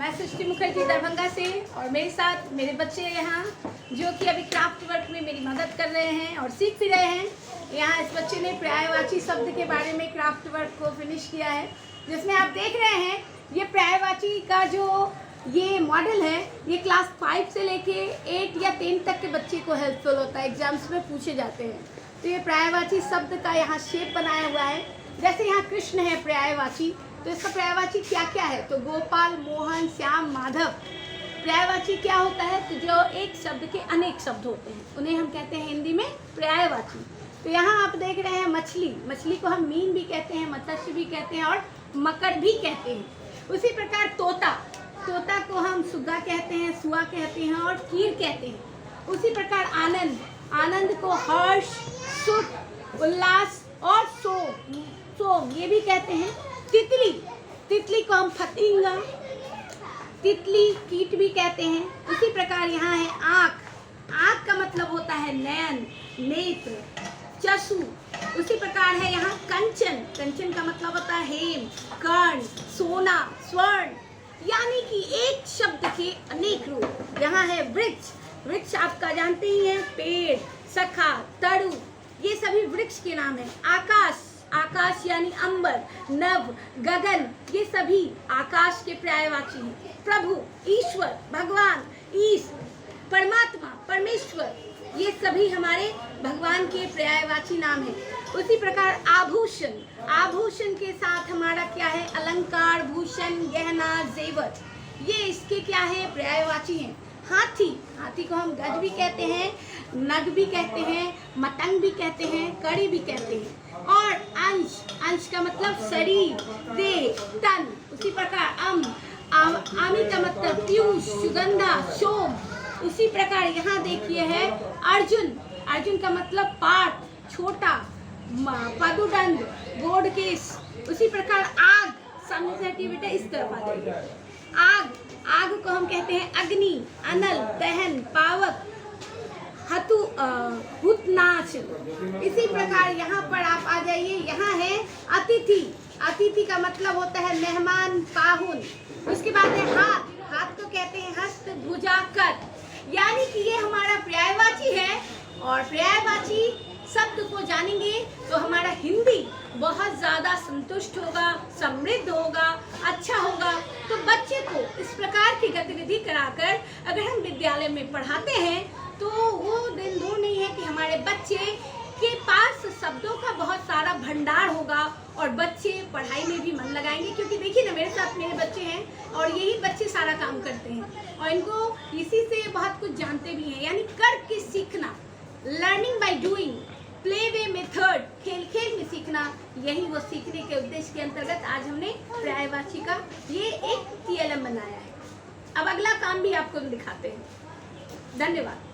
मैं सृष्टि मुखर्जी दरभंगा से और मेरे साथ मेरे बच्चे यहाँ जो कि अभी क्राफ्ट वर्क में मेरी मदद कर रहे हैं और सीख भी रहे हैं। यहाँ इस बच्चे ने पर्यायवाची शब्द के बारे में क्राफ्ट वर्क को फिनिश किया है, जिसमें आप देख रहे हैं ये पर्यायवाची का जो ये मॉडल है, ये क्लास 5 से लेके 8 या 10 तक के बच्चे को हेल्पफुल होता है, एग्जाम्स में पूछे जाते हैं। तो ये पर्यायवाची शब्द का यहाँ शेप बनाया हुआ है। जैसे यहाँ कृष्ण है पर्यायवाची, तो इसका पर्यायवाची क्या क्या है? तो गोपाल, मोहन, श्याम, माधव। पर्यायवाची क्या होता है? तो जो एक शब्द के अनेक शब्द होते हैं उन्हें हम कहते हैं हिंदी में पर्यायवाची। तो यहाँ आप देख रहे हैं मछली, मछली को हम मीन भी कहते हैं, मत्स्य भी कहते हैं और मकर भी कहते हैं। उसी प्रकार तोता, तोता को हम सुग्गा कहते हैं, सुआ कहते हैं और कीर कहते हैं। उसी प्रकार आनंद, आनंद को हर्ष, सुख, उल्लास और सोम ये भी कहते हैं। तितली, तितली को हम फतिंगा, तितली, कीट भी कहते हैं। उसी प्रकार यहाँ है आँख, आँख का मतलब होता है नयन, नेत्र, चक्षु। उसी प्रकार है यहाँ कंचन, कंचन का मतलब होता है हेम, कर्ण, सोना, स्वर्ण। यानी कि एक शब्द के अनेक रूप। यहाँ है वृक्ष, वृक्ष आपका जानते ही हैं, पेड़, सखा, तरु, ये सभी वृक्ष के नाम है। आकाश, आकाश यानी अंबर, नभ, गगन, ये सभी आकाश के पर्यायवाची हैं। प्रभु, ईश्वर, भगवान, ईश, परमात्मा, परमेश्वर, ये सभी हमारे भगवान के पर्यायवाची नाम हैं। उसी प्रकार आभूषण, आभूषण के साथ हमारा क्या है? अलंकार, भूषण, गहना, जेवर, ये इसके क्या है? पर्यायवाची हैं। हाथी, हाथी को हम गज भी कहते हैं, नग भी कहते हैं, मतंग भी कहते हैं, कड़ी भी कहते हैं। और अंश, अंश का मतलब शरीर, देह, तन। उसी प्रकार आमी का मतलब पीयूष, सुगंधा, शोभ। उसी प्रकार यहाँ देखिए है अर्जुन, अर्जुन का मतलब पाठ, छोटा, पदुदंड, गोडकेश। उसी प्रकार आग, सामने से हटिए बेटा, इस तरफ आ जाइए। आग, आग को हम कहते हैं अग्नि, अनल, दहन, पावक, हतु, हुतनाश। इसी प्रकार यहाँ पर आप आ जाइए, यहाँ है अतिथि, अतिथि का मतलब होता है मेहमान, पाहुन। उसके बाद है हाथ, हाथ को कहते हैं हस्त, भुजा, कर। यानी कि ये हमारा पर्यायवाची है और पर्यायवाची शब्द को जानेंगे तो हमारा हिंदी बहुत ज़्यादा संतुष्ट होगा, समृद्ध होगा, अच्छा होगा। तो बच्चे को इस प्रकार की गतिविधि कराकर अगर हम विद्यालय में पढ़ाते हैं तो वो दिन दूर नहीं है कि हमारे बच्चे के पास शब्दों का बहुत सारा भंडार होगा और बच्चे पढ़ाई में भी मन लगाएंगे। क्योंकि देखिए ना, मेरे साथ मेरे बच्चे हैं और यही बच्चे सारा काम करते हैं और इनको इसी से बहुत कुछ जानते भी हैं। यानी करके सीखना, learning by doing, play way method, खेल खेल में सीखना, यही वो सीखने के उद्देश्य के अंतर्गत आज हमने पर्यायवाची का ये एक TLM बनाया है। अब अगला काम भी आपको दिखाते हैं। धन्यवाद।